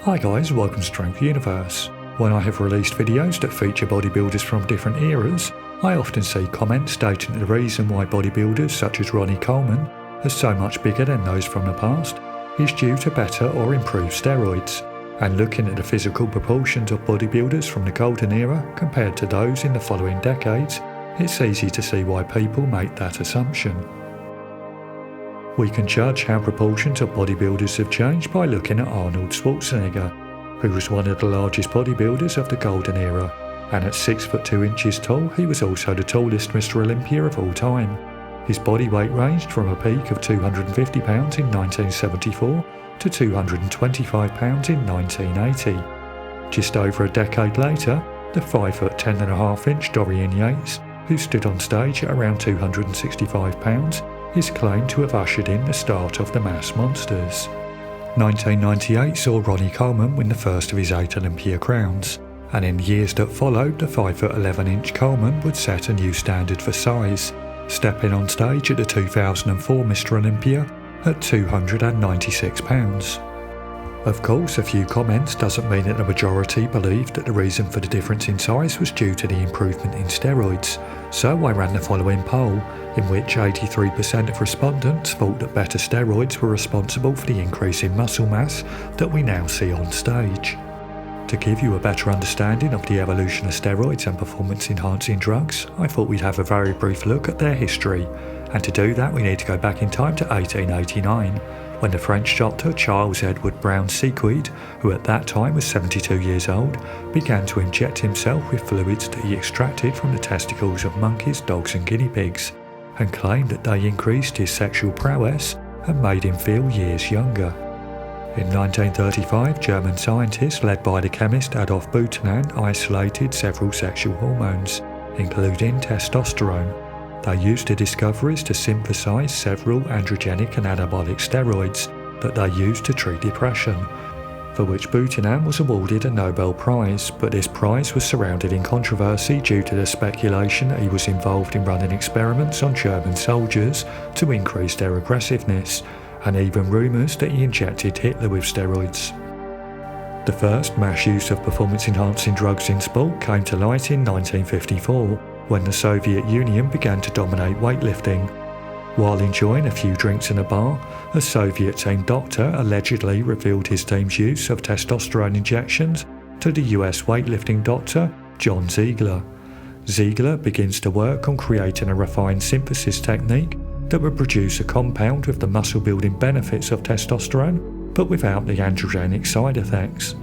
Hi guys, welcome to Strength Universe. When I have released videos that feature bodybuilders from different eras, I often see comments stating that the reason why bodybuilders such as Ronnie Coleman are so much bigger than those from the past is due to better or improved steroids. And looking at the physical proportions of bodybuilders from the golden era compared to those in the following decades, it's easy to see why people make that assumption. We can judge how proportions of bodybuilders have changed by looking at Arnold Schwarzenegger, who was one of the largest bodybuilders of the golden era, and at 6 foot 2 inches tall he was also the tallest Mr. Olympia of all time. His body weight ranged from a peak of 250 pounds in 1974 to 225 pounds in 1980. Just over a decade later, the 5 foot 10.5 inch Dorian Yates, who stood on stage at around 265 pounds, is claimed to have ushered in the start of the mass monsters. 1998 saw Ronnie Coleman win the first of his 8 Olympia crowns, and in the years that followed, the 5 foot 11 inch Coleman would set a new standard for size, stepping on stage at the 2004 Mr. Olympia at 296 pounds. Of course, a few comments doesn't mean that the majority believed that the reason for the difference in size was due to the improvement in steroids, so I ran the following poll, in which 83% of respondents thought that better steroids were responsible for the increase in muscle mass that we now see on stage. To give you a better understanding of the evolution of steroids and performance-enhancing drugs, I thought we'd have a very brief look at their history, and to do that we need to go back in time to 1889, when the French doctor Charles Edward Brown Sequard, who at that time was 72 years old, began to inject himself with fluids that he extracted from the testicles of monkeys, dogs and guinea pigs, and claimed that they increased his sexual prowess and made him feel years younger. In 1935, German scientists led by the chemist Adolf Buchanan isolated several sexual hormones, including testosterone. They used the discoveries to synthesize several androgenic and anabolic steroids that they used to treat depression, for which Buchanan was awarded a Nobel Prize, but this prize was surrounded in controversy due to the speculation that he was involved in running experiments on German soldiers to increase their aggressiveness, and even rumours that he injected Hitler with steroids. The first mass use of performance-enhancing drugs in sport came to light in 1954, when the Soviet Union began to dominate weightlifting. While enjoying a few drinks in a bar, a Soviet team doctor allegedly revealed his team's use of testosterone injections to the US weightlifting doctor John Ziegler. Ziegler begins to work on creating a refined synthesis technique that would produce a compound with the muscle-building benefits of testosterone, but without the androgenic side effects.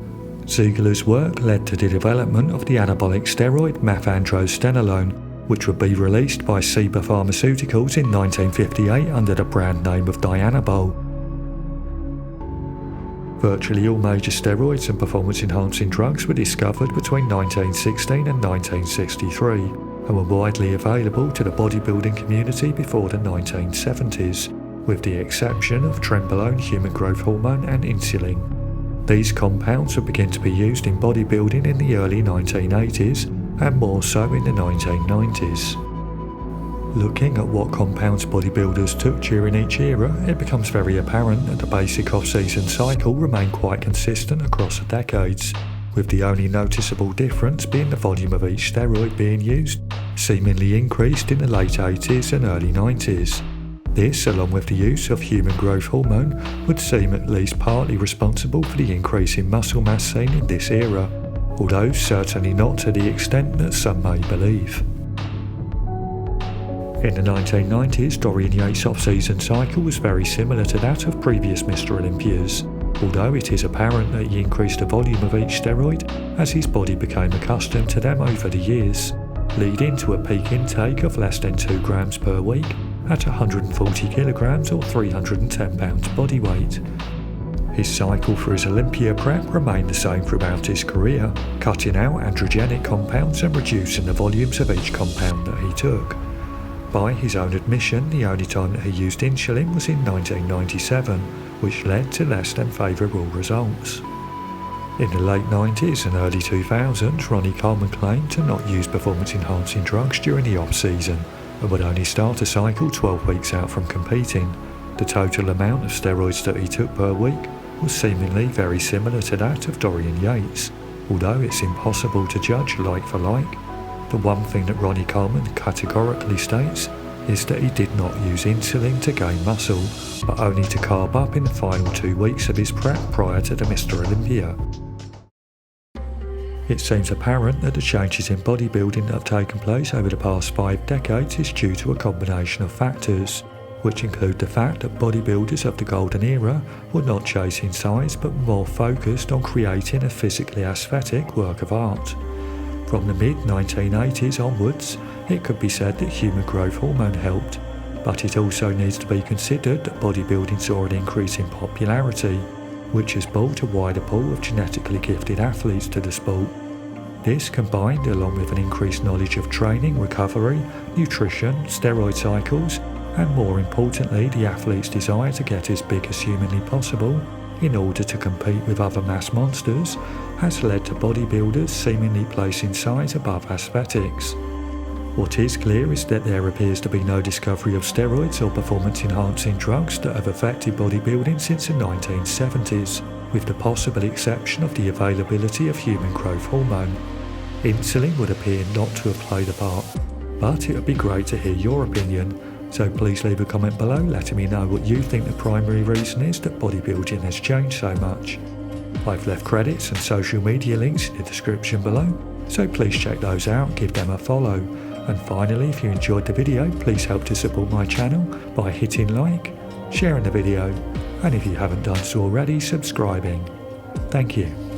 Ziegler's work led to the development of the anabolic steroid methandrostenolone, which would be released by Ciba Pharmaceuticals in 1958 under the brand name of Dianabol. Virtually all major steroids and performance-enhancing drugs were discovered between 1916 and 1963 and were widely available to the bodybuilding community before the 1970s, with the exception of trenbolone, human growth hormone and insulin. These compounds would begin to be used in bodybuilding in the early 1980s and more so in the 1990s. Looking at what compounds bodybuilders took during each era, it becomes very apparent that the basic off-season cycle remained quite consistent across the decades, with the only noticeable difference being the volume of each steroid being used, seemingly increased in the late 80s and early 90s. This, along with the use of human growth hormone, would seem at least partly responsible for the increase in muscle mass seen in this era, although certainly not to the extent that some may believe. In the 1990s, Dorian Yates' off-season cycle was very similar to that of previous Mr. Olympias, although it is apparent that he increased the volume of each steroid as his body became accustomed to them over the years, leading to a peak intake of less than 2 grams per week at 140 kilograms or 310 pounds body weight. His cycle for his Olympia prep remained the same throughout his career, cutting out androgenic compounds and reducing the volumes of each compound that he took. By his own admission, the only time that he used insulin was in 1997, which led to less than favourable results. In the late 90s and early 2000s, Ronnie Coleman claimed to not use performance-enhancing drugs during the off-season and would only start a cycle 12 weeks out from competing. The total amount of steroids that he took per week was seemingly very similar to that of Dorian Yates, although it's impossible to judge like for like. The one thing that Ronnie Coleman categorically states is that he did not use insulin to gain muscle, but only to carb up in the final 2 weeks of his prep prior to the Mr. Olympia. It seems apparent that the changes in bodybuilding that have taken place over the past 5 decades is due to a combination of factors, which include the fact that bodybuilders of the golden era were not chasing size but more focused on creating a physically aesthetic work of art. From the mid-1980s onwards, it could be said that human growth hormone helped, but it also needs to be considered that bodybuilding saw an increase in popularity, which has brought a wider pool of genetically gifted athletes to the sport. This, combined along with an increased knowledge of training, recovery, nutrition, steroid cycles, and more importantly the athlete's desire to get as big as humanly possible in order to compete with other mass monsters, has led to bodybuilders seemingly placing size above aesthetics. What is clear is that there appears to be no discovery of steroids or performance-enhancing drugs that have affected bodybuilding since the 1970s, with the possible exception of the availability of human growth hormone. Insulin would appear not to have played a part, but it would be great to hear your opinion, so please leave a comment below letting me know what you think the primary reason is that bodybuilding has changed so much. I've left credits and social media links in the description below, so please check those out and give them a follow. And finally, if you enjoyed the video, please help to support my channel by hitting like, sharing the video, and if you haven't done so already, subscribing. Thank you.